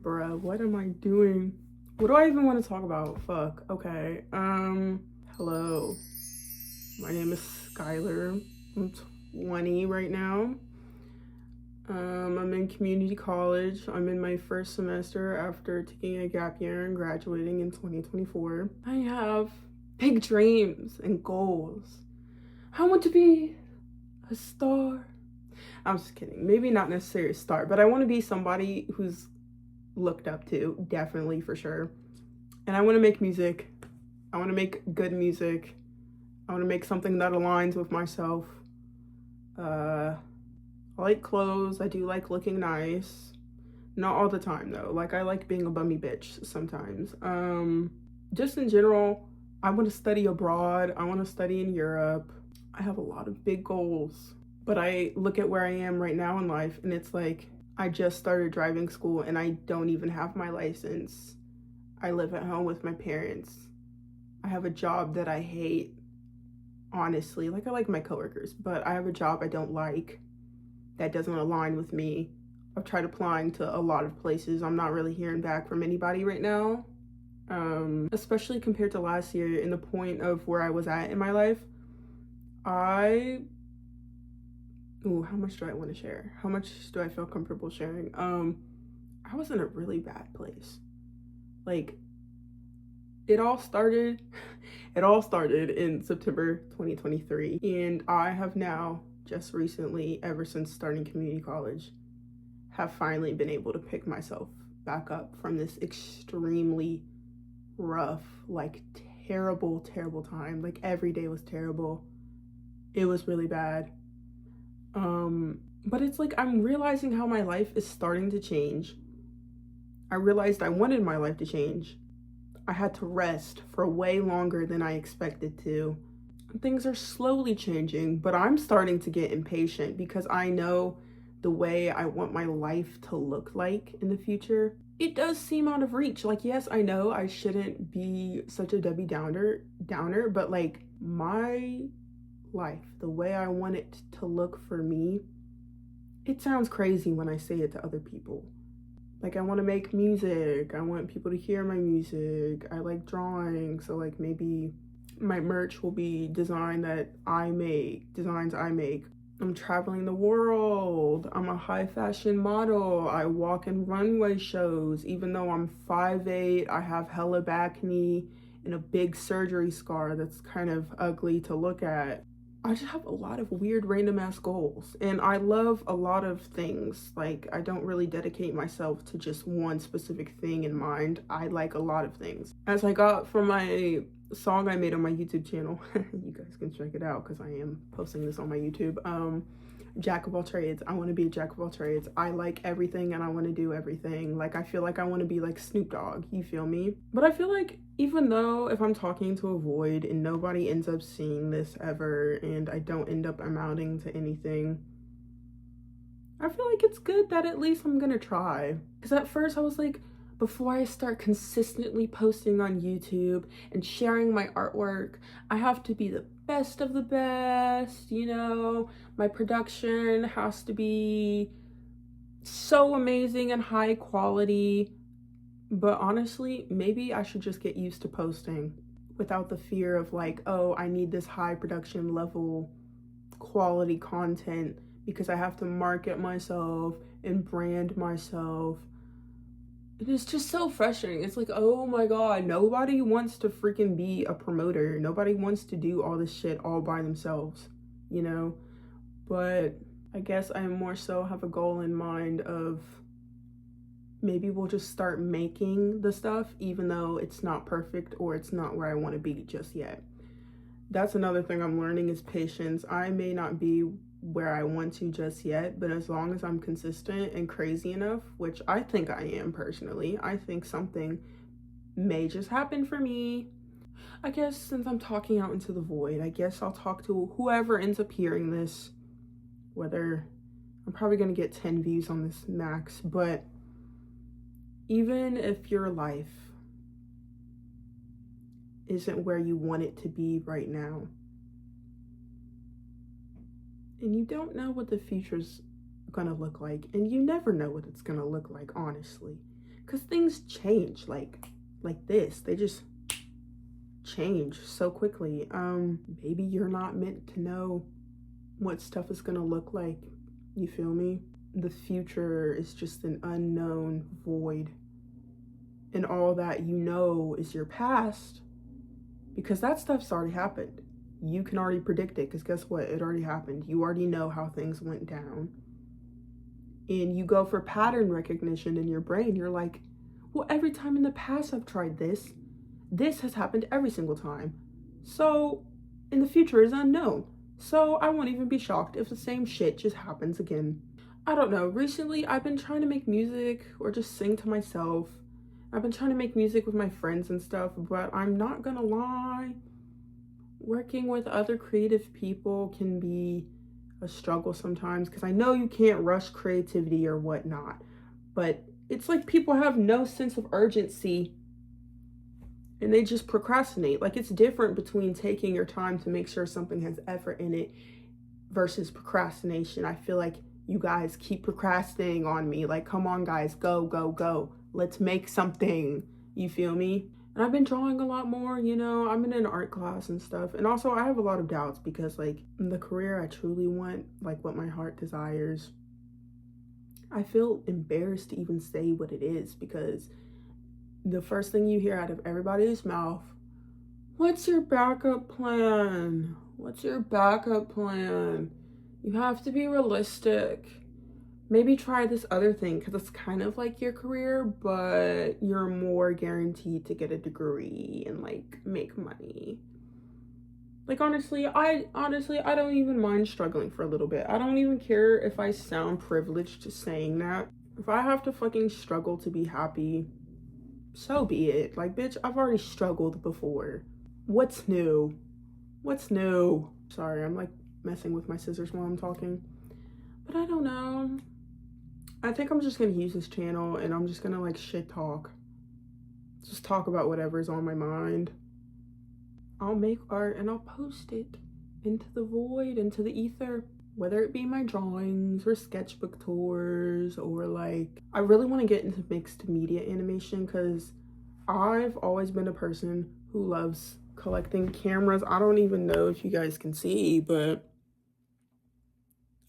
Bruh, what am I doing? What do I even want to talk about? Fuck. Okay. Hello. My name is Skylar. I'm 20 right now. I'm in community college. I'm in my first semester after taking a gap year and graduating in 2024. I have big dreams and goals. I want to be a star. I'm just kidding. Maybe not necessarily a star, but I want to be somebody who's looked up to, definitely, for sure. And I want to make music. I want to make good music. I want to make something that aligns with myself. I like clothes. I do like looking nice. Not all the time though. Like, I like being a bummy bitch sometimes. Just in general, I want to study abroad. I want to study in Europe. I have a lot of big goals. But I look at where I am right now in life and it's like I just started driving school and I don't even have my license. I live at home with my parents. I have a job that I hate, honestly. Like, I like my coworkers, but I have a job I don't like that doesn't align with me. I've tried applying to a lot of places. I'm not really hearing back from anybody right now. Especially compared to last year in the point of where I was at in my life. How much do I want to share? How much do I feel comfortable sharing? I was in a really bad place. Like, it all started in September 2023, and I have now just recently, ever since starting community college, have finally been able to pick myself back up from this extremely rough, like, terrible time. Like, every day was terrible. It was really bad. But it's like I'm realizing how my life is starting to change. I realized I wanted my life to change. I had to rest for way longer than I expected to. Things are slowly changing, but I'm starting to get impatient because I know the way I want my life to look like in the future. It does seem out of reach. Like, yes, I know I shouldn't be such a Debbie Downer, but like, my life, the way I want it to look for me, it sounds crazy when I say it to other people. Like, I want to make music. I want people to hear my music. I like drawing, so like maybe my merch will be designs I make. I'm traveling the world. I'm a high fashion model. I walk in runway shows. Even though I'm 5'8", I have hella back knee and a big surgery scar that's kind of ugly to look at. I just have a lot of weird random ass goals, and I love a lot of things. Like, I don't really dedicate myself to just one specific thing in mind. I like a lot of things. As I got from my song I made on my YouTube channel, you guys can check it out because I am posting this on my YouTube. Jack of all trades. I want to be a jack of all trades. I like everything and I want to do everything. Like, I feel like I want to be like Snoop Dogg, you feel me? But I feel like even though if I'm talking to a void and nobody ends up seeing this ever and I don't end up amounting to anything, I feel like it's good that at least I'm gonna try. Because at first I was like, before I start consistently posting on YouTube and sharing my artwork, I have to be the best of the best, you know? My production has to be so amazing and high quality. But honestly, maybe I should just get used to posting without the fear of like, oh, I need this high production level quality content because I have to market myself and brand myself. It's just so frustrating. It's like, oh my god, nobody wants to freaking be a promoter. Nobody wants to do all this shit all by themselves, you know? But I guess I more so have a goal in mind of maybe we'll just start making the stuff even though it's not perfect or it's not where I want to be just yet. That's another thing I'm learning is patience. I may not be where I want to just yet, but as long as I'm consistent and crazy enough, which I think I am personally, I think something may just happen for me. I guess since I'm talking out into the void, I guess I'll talk to whoever ends up hearing this, whether I'm probably gonna get 10 views on this max, but even if your life isn't where you want it to be right now, and you don't know what the future's gonna look like, and you never know what it's gonna look like, honestly, because things change like this. They just change so quickly. Maybe you're not meant to know what stuff is gonna look like. You feel me? The future is just an unknown void, and all that you know is your past, because that stuff's already happened. You can already predict it, because guess what? It already happened. You already know how things went down, and you go for pattern recognition in your brain. You're like, well, every time in the past I've tried this has happened every single time, so in the future is unknown, so I won't even be shocked if the same shit just happens again. I don't know. Recently, I've been trying to make music or just sing to myself. I've been trying to make music with my friends and stuff, but I'm not gonna lie, working with other creative people can be a struggle sometimes, because I know you can't rush creativity or whatnot, but it's like people have no sense of urgency and they just procrastinate. Like, it's different between taking your time to make sure something has effort in it versus procrastination. I feel like you guys keep procrastinating on me. Like, come on guys, go, go, go. Let's make something. You feel me? And I've been drawing a lot more, you know. I'm in an art class and stuff. And also I have a lot of doubts, because like the career I truly want, like what my heart desires, I feel embarrassed to even say what it is, because the first thing you hear out of everybody's mouth, what's your backup plan? What's your backup plan? You have to be realistic. Maybe try this other thing, because it's kind of like your career, but you're more guaranteed to get a degree and like make money. Like, honestly, I don't even mind struggling for a little bit. I don't even care if I sound privileged to saying that. If I have to fucking struggle to be happy, so be it. Like, bitch, I've already struggled before. What's new? What's new? Sorry, I'm like messing with my scissors while I'm talking. But I don't know. I think I'm just gonna use this channel and I'm just gonna like shit talk. Just talk about whatever's on my mind. I'll make art and I'll post it into the void, into the ether. Whether it be my drawings or sketchbook tours, or like, I really want to get into mixed media animation, because I've always been a person who loves collecting cameras. I don't even know if you guys can see, but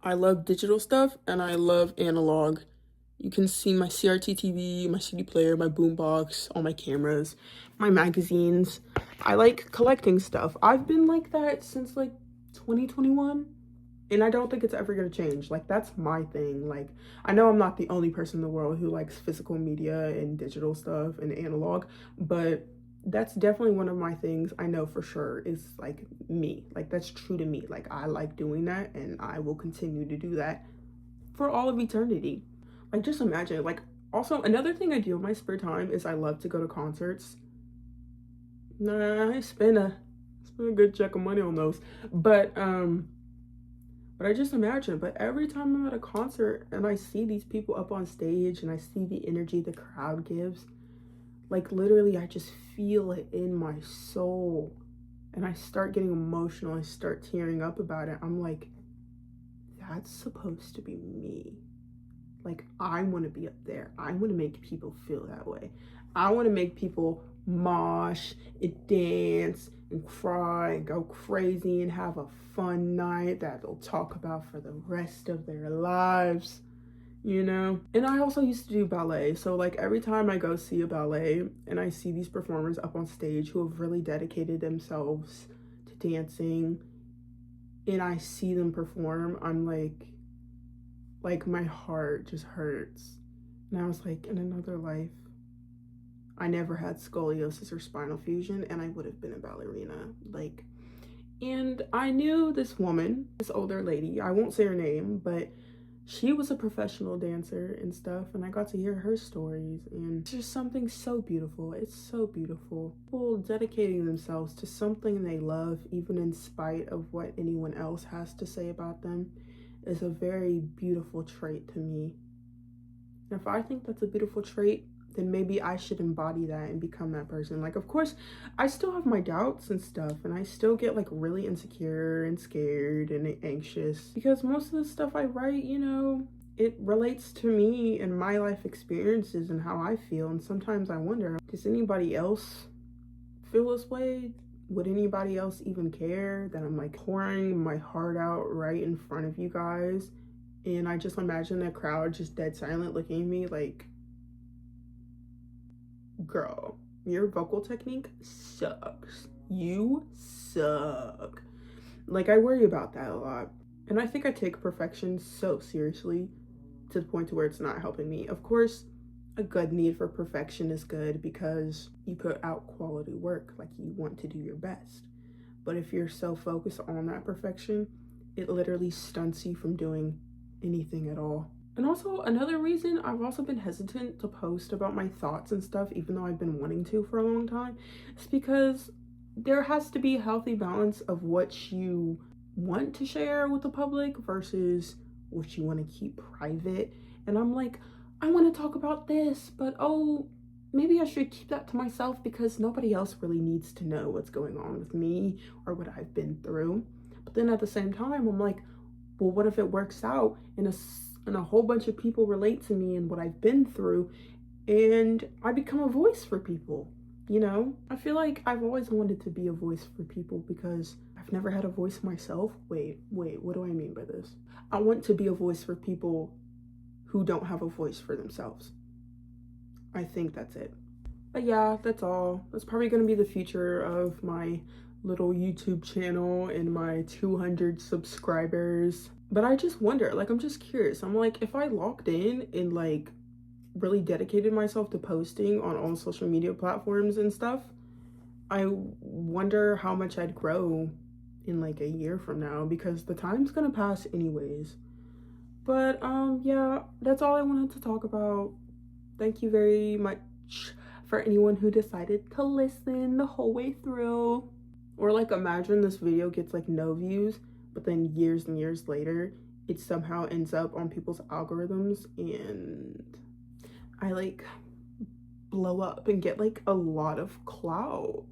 I love digital stuff and I love analog. You can see my CRT TV, my CD player, my boombox, all my cameras, my magazines. I like collecting stuff. I've been like that since like 2021. And I don't think it's ever gonna change. Like, that's my thing. Like, I know I'm not the only person in the world who likes physical media and digital stuff and analog, but that's definitely one of my things. I know for sure is like me. Like, that's true to me. Like, I like doing that and I will continue to do that for all of eternity. Like, just imagine. Like, also another thing I do in my spare time is I love to go to concerts. Nah, I spend a good check of money on those, but I just imagine, but every time I'm at a concert and I see these people up on stage and I see the energy the crowd gives, like, literally I just feel it in my soul and I start getting emotional. I start tearing up about it. I'm like, that's supposed to be me. Like, I want to be up there. I want to make people feel that way. I want to make people mosh and dance and cry and go crazy and have a fun night that they'll talk about for the rest of their lives, you know? And I also used to do ballet. So like, every time I go see a ballet and I see these performers up on stage who have really dedicated themselves to dancing and I see them perform, I'm like my heart just hurts. And I was like, in another life, I never had scoliosis or spinal fusion and I would have been a ballerina. Like, and I knew this woman, this older lady, I won't say her name, but she was a professional dancer and stuff, and I got to hear her stories, and it's just something so beautiful. It's so beautiful. People dedicating themselves to something they love, even in spite of what anyone else has to say about them, is a very beautiful trait to me. And if I think that's a beautiful trait, then maybe I should embody that and become that person. Like, of course, I still have my doubts and stuff, and I still get like really insecure and scared and anxious, because most of the stuff I write, you know, it relates to me and my life experiences and how I feel. And sometimes I wonder, does anybody else feel this way? Would anybody else even care that I'm like pouring my heart out right in front of you guys? And I just imagine the crowd just dead silent looking at me like, girl, your vocal technique sucks. You suck. Like, I worry about that a lot. And I think I take perfection so seriously to the point to where it's not helping me. Of course, a good need for perfection is good because you put out quality work, like you want to do your best. But if you're so focused on that perfection, it literally stunts you from doing anything at all. And also, another reason I've also been hesitant to post about my thoughts and stuff, even though I've been wanting to for a long time, is because there has to be a healthy balance of what you want to share with the public versus what you want to keep private. And I'm like, I want to talk about this, but oh, maybe I should keep that to myself because nobody else really needs to know what's going on with me or what I've been through. But then at the same time, I'm like, well, what if it works out and a whole bunch of people relate to me and what I've been through and I become a voice for people? You know, I feel like I've always wanted to be a voice for people because I've never had a voice myself. Wait, what do I mean by this? I want to be a voice for people who don't have a voice for themselves. I think that's it. But yeah, that's all. That's probably going to be the future of my little YouTube channel and my 200 subscribers. But I just wonder, like, I'm just curious. I'm like, if I locked in and like really dedicated myself to posting on all social media platforms and stuff, I wonder how much I'd grow in like a year from now because the time's gonna pass anyways. But yeah, that's all I wanted to talk about. Thank you very much for anyone who decided to listen the whole way through. Or like, imagine this video gets like no views, but then years and years later it somehow ends up on people's algorithms and I like blow up and get like a lot of clout.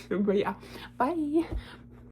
But yeah, bye.